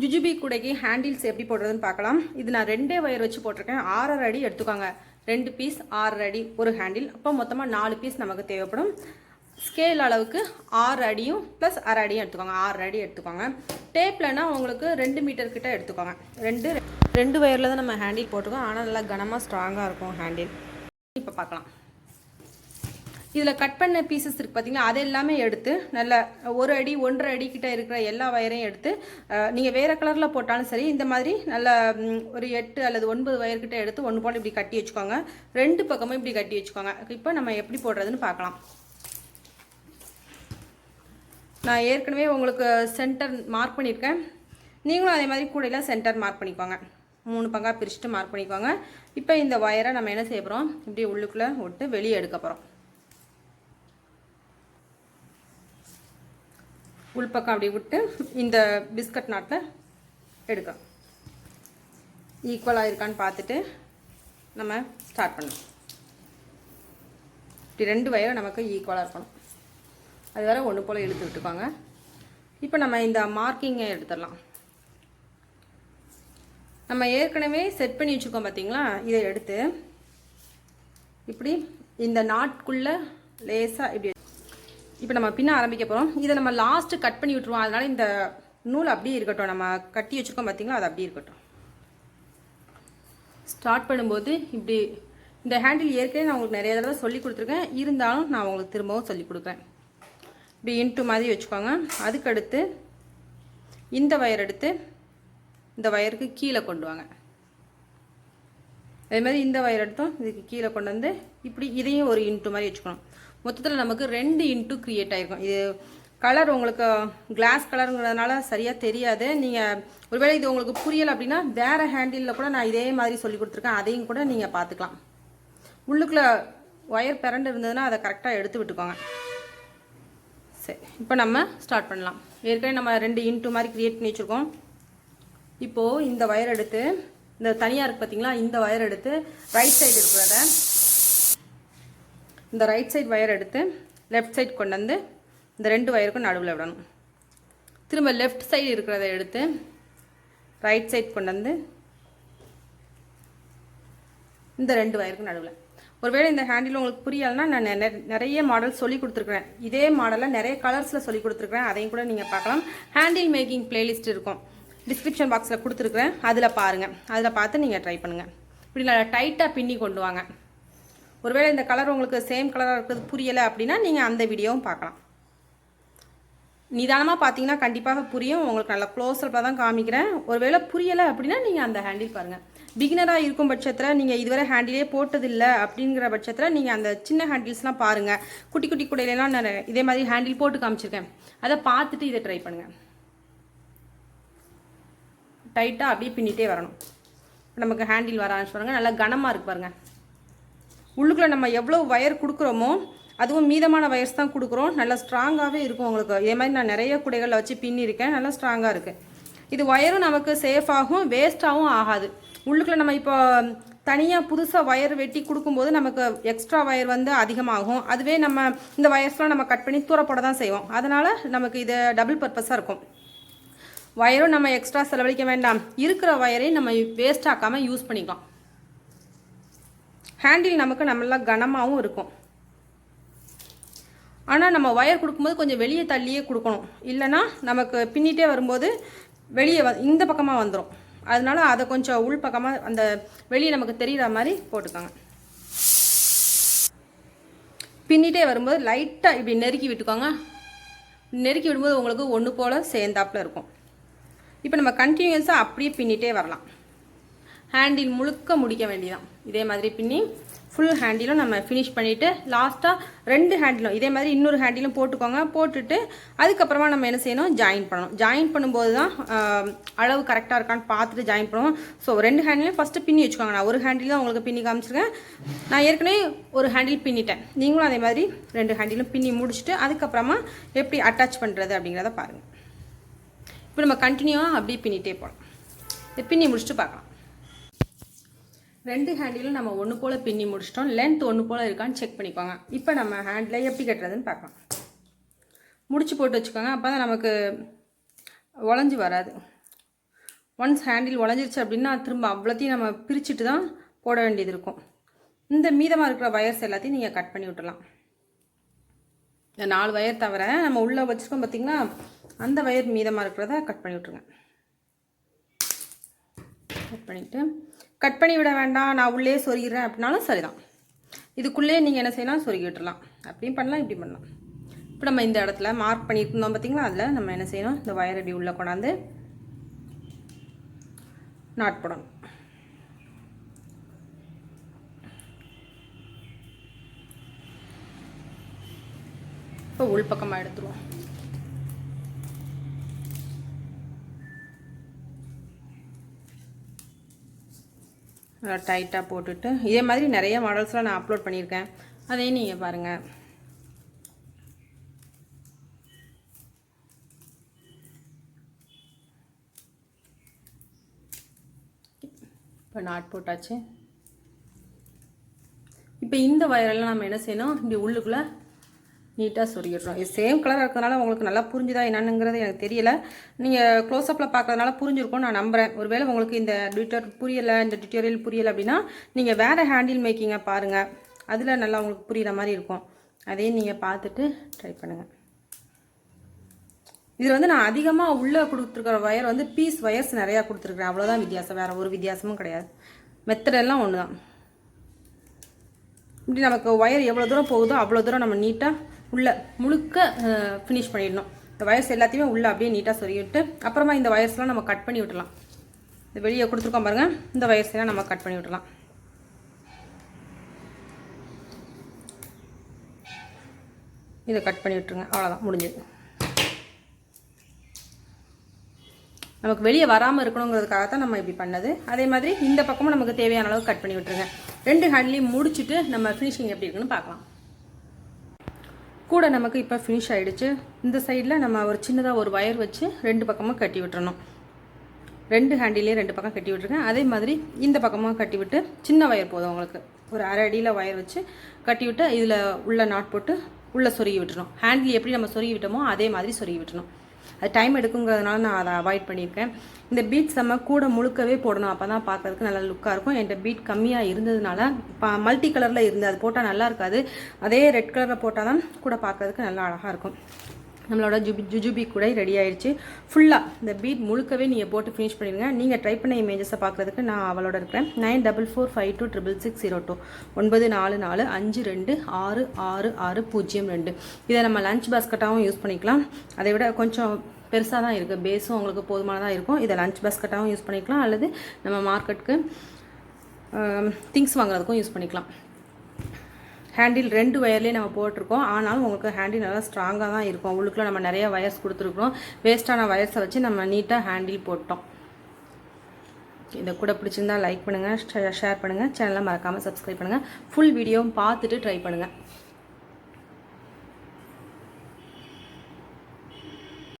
ஜுஜுபி கூடைக்கு handles எப்படி போடுறதுன்னு பார்க்கலாம். இது நான் 2 வயர் வச்சு போட்டிருக்கேன். 6.5 அடி எடுத்துக்கோங்க. 2 பீஸ் 6.5 அடி ஒரு ஹேண்டில். அப்போ மொத்தமாக 4 பீஸ் நமக்கு தேவைப்படும். ஸ்கேல் அளவுக்கு 6 அடியும் ப்ளஸ் அரை அடியும் எடுத்துக்கோங்க. 6 அடி எடுத்துக்கோங்க. டேப்லனா உங்களுக்கு 2 மீட்டர் கிட்ட எடுத்துக்கோங்க. ரெண்டு வயரில் தான் நம்ம ஹேண்டில் போட்டிருக்கோம். ஆனால் நல்லா கனமாக ஸ்ட்ராங்காக இருக்கும் ஹேண்டில். இப்போ பார்க்கலாம். இதில் கட் பண்ண பீசஸ் இருக்குது பார்த்தீங்கன்னா, அது எல்லாமே எடுத்து நல்ல 1 அடி 1.5 அடி கிட்ட இருக்கிற எல்லா வயரையும் எடுத்து நீங்கள் வேறு கலரில் போட்டாலும் சரி, இந்த மாதிரி நல்ல ஒரு 8 அல்லது 9 வயர் கிட்ட எடுத்து ஒன்று போல் இப்படி கட்டி வச்சுக்கோங்க. 2 பக்கமும் இப்படி கட்டி வச்சுக்கோங்க. இப்போ நம்ம எப்படி போடுறதுன்னு பார்க்கலாம். நான் ஏற்கனவே உங்களுக்கு சென்டர் மார்க் பண்ணியிருக்கேன். நீங்களும் அதே மாதிரி கூடையில் சென்டர் மார்க் பண்ணிக்கோங்க. 3 பங்காக பிரிச்சுட்டு மார்க் பண்ணிக்கோங்க. இப்போ இந்த வயரை நம்ம என்ன செய்ய போகிறோம், இப்படி உள்ளுக்குள்ளே விட்டு வெளியே எடுக்க போகிறோம். உள்பக்கம் அப்படி விட்டு இந்த பிஸ்கட் நாட்டில் எடுக்கலாம். ஈக்குவலாக இருக்கான்னு பார்த்துட்டு நம்ம ஸ்டார்ட் பண்ணலாம். இப்படி 2 வயரை நமக்கு ஈக்குவலாக இருக்கணும். அது வேறு ஒன்று போல் இழுத்து விட்டுக்கோங்க. இப்போ நம்ம இந்த மார்க்கிங்கை எடுத்துடலாம். நம்ம ஏற்கனவே செட் பண்ணி வச்சுருக்கோம் பார்த்தீங்களா, இதை எடுத்து இப்படி இந்த நாட்குள்ளே லேசாக இப்படி இப்போ நம்ம பின்ன ஆரம்பிக்க போகிறோம். இதை நம்ம லாஸ்ட்டு கட் பண்ணி விட்டுருவோம். அதனால் இந்த நூல் அப்படியே இருக்கட்டும். நம்ம கட்டி வச்சுருக்கோம் பார்த்தீங்களா, அது அப்படியே இருக்கட்டும். ஸ்டார்ட் பண்ணும்போது இப்படி இந்த ஹேண்டில் ஏற்கனவே நான் உங்களுக்கு நிறைய தடவை சொல்லி கொடுத்துருக்கேன். இருந்தாலும் நான் உங்களுக்கு திரும்பவும் சொல்லி கொடுக்குறேன். இப்படி இன்ட்டு மாதிரி வச்சுக்கோங்க. அதுக்கடுத்து இந்த வயர் எடுத்து இந்த வயருக்கு கீழே கொண்டு வாங்க. அதே மாதிரி இந்த வயர் எடுத்தோம் இதுக்கு கீழே கொண்டு வந்து இப்படி இதையும் ஒரு இன்ட்டு மாதிரி வச்சுக்கணும். மொத்தத்தில் நமக்கு 2 இன்ட்டு க்ரியேட் ஆகிருக்கும். இது கலர் உங்களுக்கு கிளாஸ் கலருங்கிறதுனால சரியாக தெரியாது. நீங்கள் ஒருவேளை இது உங்களுக்கு புரியலை அப்படின்னா வேறு ஹேண்டிலில் கூட நான் இதே மாதிரி சொல்லி கொடுத்துருக்கேன். அதையும் கூட நீங்கள் பார்த்துக்கலாம். உள்ளுக்குள்ளே ஒயர் பிறண்டு இருந்ததுன்னா அதை கரெக்டாக எடுத்து விட்டுக்கோங்க. சரி, இப்போ நம்ம ஸ்டார்ட் பண்ணலாம். ஏற்கனவே நம்ம 2 இன்ட்டு மாதிரி க்ரியேட் பண்ணி வச்சுருக்கோம். இப்போது இந்த வயர் எடுத்து இந்த தனியாக இருக்குது பார்த்தீங்களா, இந்த வயர் எடுத்து ரைட் சைடு இருக்கிறத இந்த ரைட் சைடு வயர் எடுத்து லெஃப்ட் சைடு கொண்டு வந்து இந்த 2 வயருக்கும் நடுவில் விடணும். திரும்ப லெஃப்ட் சைடு இருக்கிறத எடுத்து ரைட் சைடு கொண்டு வந்து இந்த 2 வயருக்கும் நடுவில். ஒருவேளை இந்த ஹேண்டில் உங்களுக்கு புரியலைன்னா நான் நிறைய மாடல் சொல்லி கொடுத்துருக்குறேன். இதே மாடலில் நிறைய கலர்ஸில் சொல்லி கொடுத்துருக்குறேன். அதையும் கூட நீங்கள் பார்க்கலாம். ஹேண்டில் மேக்கிங் பிளேலிஸ்ட் இருக்கும், டிஸ்கிரிப்ஷன் பாக்ஸில் கொடுத்துருக்குறேன். அதில் பாருங்கள். அதில் பார்த்து நீங்கள் ட்ரை பண்ணுங்கள். இப்படி நல்லா டைட்டாக பின்னி கொண்டு வாங்க. ஒருவேளை இந்த கலர் உங்களுக்கு சேம் கலராக இருக்கிறது புரியலை அப்படின்னா நீங்கள் அந்த வீடியோவும் பார்க்கலாம். நிதானமாக பார்த்தீங்கன்னா கண்டிப்பாக புரியும். உங்களுக்கு நல்லா க்ளோஸ்அப்பில் தான் காமிக்கிறேன். ஒருவேளை புரியலை அப்படின்னா நீங்கள் அந்த ஹேண்டில் பாருங்கள். பிகினராக இருக்கும் பட்சத்தில் நீங்கள் இதுவரை ஹேண்டிலே போட்டதில்லை அப்படிங்கிற பட்சத்தில் நீங்கள் அந்த சின்ன ஹேண்டில்ஸ்லாம் பாருங்கள். குட்டி குட்டி கூடையிலலாம் நான் இதே மாதிரி ஹேண்டில் போட்டு காமிச்சிருக்கேன். அதை பார்த்துட்டு இதை ட்ரை பண்ணுங்கள். டைட்டாக அப்படியே பின்னிட்டே வரணும். நமக்கு ஹேண்டில் வர ஆரம்பிச்சு பாருங்கள். நல்லா கனமாக இருக்கு பாருங்கள். உள்ளுக்குள்ளே நம்ம எவ்வளோ வயர் கொடுக்குறோமோ அதுவும் மீதமான வயர்ஸ் தான் கொடுக்குறோம். நல்லா ஸ்ட்ராங்காகவே இருக்கும் உங்களுக்கு. இதே மாதிரி நான் நிறைய கூடைகளில் வச்சு பின்னிருக்கேன். நல்லா ஸ்ட்ராங்காக இருக்குது. இது வயரும் நமக்கு சேஃபாகவும் வேஸ்ட்டாகவும் ஆகாது. உள்ளுக்குள்ளே நம்ம இப்போ தனியாக புதுசாக வயர் வெட்டி கொடுக்கும்போது நமக்கு எக்ஸ்ட்ரா வயர் வந்து அதிகமாகும். அதுவே நம்ம இந்த வயர்ஸ்லாம் நம்ம கட் பண்ணி தூரப்போட தான் செய்வோம். அதனால் நமக்கு இது டபுள் பர்பஸாக இருக்கும். வயரும் நம்ம எக்ஸ்ட்ரா செலவழிக்க வேண்டாம். இருக்கிற வயரை நம்ம வேஸ்ட் ஆக்காமல் யூஸ் பண்ணிக்கலாம். ஹேண்டில் நமக்கு நல்லா கனமாகவும் இருக்கும். ஆனால் நம்ம வயர் கொடுக்கும்போது கொஞ்சம் வெளியே தள்ளியே கொடுக்கணும். இல்லைன்னா நமக்கு பின்னிட்டே வரும்போது வெளியே இந்த பக்கமாக வந்துடும். அதனால அதை கொஞ்சம் உள் பக்கமாக அந்த வெளியே நமக்கு தெரிகிற மாதிரி போட்டுக்கோங்க. பின்னிட்டே வரும்போது லைட்டாக இப்படி நெருக்கி விட்டுக்கோங்க. நெருக்கி விடும்போது உங்களுக்கு ஒன்று போல் சேர்ந்தாப்பில் இருக்கும். இப்போ நம்ம கண்டினியூஸாக அப்படியே பின்னிட்டே வரலாம். ஹேண்டில் முழுக்க முடிக்க வேண்டியதான். இதே மாதிரி பின்னி ஃபுல் ஹேண்டிலும் நம்ம ஃபினிஷ் பண்ணிவிட்டு லாஸ்ட்டாக 2 ஹேண்டிலும் இதே மாதிரி இன்னொரு ஹேண்டிலும் போட்டுக்கோங்க. போட்டுட்டு அதுக்கப்புறமா நம்ம என்ன செய்யணும், ஜாயின் பண்ணணும். ஜாயின் பண்ணும்போது தான் அளவு கரெக்டாக இருக்கான்னு பார்த்துட்டு ஜாயின் பண்ணுவோம். ஸோ 2 ஹேண்டிலையும் ஃபஸ்ட்டு பின்னி வச்சுக்கோங்க. நான் ஒரு ஹேண்டில் தான் உங்களுக்கு பின்னி காமிச்சிருக்கேன். நான் ஏற்கனவே ஒரு ஹேண்டில் பின்னிட்டேன். நீங்களும் அதே மாதிரி 2 ஹேண்டிலும் பின்னி முடிச்சுட்டு அதுக்கப்புறமா எப்படி அட்டாச் பண்ணுறது அப்படிங்கிறத பாருங்கள். இப்போ நம்ம கண்டினியூவாக அப்படியே பின்னிட்டே போகலாம். பின்னி முடிச்சுட்டு பார்க்கலாம். 2 ஹேண்டிலும் நம்ம ஒன்று போல் பின்னி முடிச்சிட்டோம். லென்த் ஒன்று போல் இருக்கான்னு செக் பண்ணிக்கோங்க. இப்போ நம்ம ஹேண்டில் எப்படி கட்டுறதுன்னு பார்க்கலாம். முடிச்சு போட்டு வச்சுக்கோங்க. அப்போ தான் நமக்கு உடஞ்சி வராது. ஒன்ஸ் ஹேண்டில் உடஞ்சிருச்சு அப்படின்னா திரும்ப அவ்வளோத்தையும் நம்ம பிரிச்சுட்டு தான் போட வேண்டியது இருக்கும். இந்த மீதமாக இருக்கிற வயர்ஸ் எல்லாத்தையும் நீங்கள் கட் பண்ணி விட்டுடலாம். இந்த 4 வயர் தவிர நம்ம உள்ளே வச்சுருக்கோம் பார்த்திங்களா, அந்த வயர் மீதமாக இருக்கிறத கட் பண்ணி விட்ருங்க. கட் பண்ணிவிட்டு கட் பண்ணி விட வேண்டாம், நான் உள்ளே சொருகிறேன் அப்படின்னாலும் சரிதான். இதுக்குள்ளே நீங்கள் என்ன செய்யலாம், சொருகி விட்டுடலாம். அப்படியும் பண்ணலாம், இப்படி பண்ணலாம். இப்போ நம்ம இந்த இடத்துல மார்க் பண்ணியிருந்தோம் பார்த்திங்களா, அதில் நம்ம என்ன செய்யணும், இந்த வயர் இப்படி உள்ளே கொண்டாந்து நாட் போடணும். இப்போ உள் பக்கமாக எடுத்துருவோம். நல்லா டைட்டாக போட்டுட்டு இதே மாதிரி நிறைய மாடல்ஸ்லாம் நான் அப்லோட் பண்ணியிருக்கேன், அதையும் நீங்கள் பாருங்கள். இப்போ நாட் போட்டாச்சு. இப்போ இந்த வயரெல்லாம் நம்ம என்ன செய்யணும், இப்படி உள்ளுக்குள்ளே நீட்டாக சொருகிடுறோம். இது சேம் கலராக இருக்கிறதுனால உங்களுக்கு நல்லா புரிஞ்சுதா என்னங்கிறது எனக்கு தெரியலை. நீங்கள் க்ளோஸ்அப்பில் பார்க்கறதுனால புரிஞ்சிருக்கும் நான் நம்புகிறேன். ஒருவேளை உங்களுக்கு இந்த டியூட்டோரியல் புரியலை அப்படின்னா நீங்கள் வேறு ஹேண்டில் மேக்கிங்கை பாருங்கள், அதில் நல்லா உங்களுக்கு புரிகிற மாதிரி இருக்கும். அதையும் நீங்கள் பார்த்துட்டு ட்ரை பண்ணுங்கள். இதில் வந்து நான் அதிகமாக உள்ளே கொடுத்துருக்கிற வயர் வந்து பீஸ் வயர்ஸ் நிறையா கொடுத்துருக்குறேன், அவ்வளோதான் வித்தியாசம், வேறு ஒரு வித்தியாசமும் கிடையாது. மெத்தடெல்லாம் ஒன்று தான். இப்படி நமக்கு ஒயர் எவ்வளோ தூரம் போகுதோ அவ்வளோ தூரம் நம்ம நீட்டாக உள்ளே முழுக்க ஃபினிஷ் பண்ணிடணும். இந்த வயர்ஸ் எல்லாத்தையுமே உள்ளே அப்படியே நீட்டாக சொருகிட்டு அப்புறமா இந்த வயர்ஸ்லாம் நம்ம கட் பண்ணி விட்டுலாம். இந்த வெளியே கொடுத்துருக்கோம் பாருங்கள், இந்த வயர்ஸ்லாம் நம்ம கட் பண்ணி விட்டுலாம். இதை கட் பண்ணி விட்டுருங்க, அவ்வளோதான், முடிஞ்சது. நமக்கு வெளியே வராமல் இருக்கணுங்கிறதுக்காக தான் நம்ம இப்படி பண்ணது. அதே மாதிரி இந்த பக்கமும் நமக்கு தேவையான அளவு கட் பண்ணி விட்டுருங்க. 2 ஹேண்ட்லையும் முடிச்சுட்டு நம்ம ஃபினிஷிங் எப்படி இருக்குன்னு பார்க்கலாம். கூட நமக்கு இப்போ ஃபினிஷ் ஆகிடுச்சு. இந்த சைடில் நம்ம ஒரு சின்னதாக ஒரு வயர் வச்சு 2 பக்கமும் கட்டி விட்டுறணும். 2 ஹேண்டிலே 2 பக்கம் கட்டி விட்டுருங்க. அதே மாதிரி இந்த பக்கமும் கட்டி விட்டு சின்ன வயர் போதும் உங்களுக்கு, ஒரு அரை அடியில் வயர் வச்சு கட்டி விட்டு இதில் உள்ள நாட் போட்டு உள்ளே சொருகி விட்டுறணும். ஹேண்டில் எப்படி நம்ம சொருகி விட்டோமோ அதே மாதிரி சொருகி விட்டுறணும். அது டைம் எடுக்குங்கிறதுனால நான் அதை அவாய்ட் பண்ணியிருக்கேன். இந்த பீட்ஸ் நம்ம கூட முழுக்கவே போடணும், அப்போ தான் பார்க்கறதுக்கு நல்லா லுக்காக இருக்கும். என்கிட்ட பீட் கம்மியாக இருந்ததுனால மல்டி கலரில் இருந்து அது போட்டால் நல்லா இருக்காது, அதே ரெட் கலரில் போட்டால் தான் கூட பார்க்கறதுக்கு நல்லா அழகாக இருக்கும். நம்மளோட ஜுஜுபி கூட ரெடி ஆகிடுச்சு. ஃபுல்லாக இந்த பீட் முழுக்கவே நீங்கள் போட்டு ஃபினிஷ் பண்ணிடுங்க. நீங்கள் ட்ரை பண்ண இமேஜஸை பார்க்குறதுக்கு நான் அவளோட இருக்கிறேன். 9445266002 9445266602. இதை நம்ம லஞ்ச் பாஸ்கெட்டாகவும் யூஸ் பண்ணிக்கலாம். அதை விட கொஞ்சம் பெருசாக தான் இருக்குது, பேஸும் உங்களுக்கு போதுமானதாக இருக்கும். இதை லஞ்ச் பாஸ்கெட்டாகவும் யூஸ் பண்ணிக்கலாம், அல்லது நம்ம மார்க்கெட்டுக்கு திங்ஸ் வாங்குறதுக்கும் யூஸ் பண்ணிக்கலாம். ஹேண்டில் 2 வயர்லேயே நம்ம போட்டிருக்கோம், ஆனாலும் உங்களுக்கு ஹேண்டில் நல்லா ஸ்ட்ராங்காக தான் இருக்கும். உள்ளுக்குள்ள நம்ம நிறைய வயர்ஸ் கொடுத்துருக்குறோம், வேஸ்ட்டான வயர்ஸை வச்சு நம்ம நீட்டாக ஹேண்டில் போட்டோம். இதை கூட பிடிச்சிருந்தா லைக் பண்ணுங்கள், ஷேர் பண்ணுங்கள், சேனலை மறக்காமல் சப்ஸ்கிரைப் பண்ணுங்கள். ஃபுல் வீடியோவும் பார்த்துட்டு ட்ரை பண்ணுங்கள்.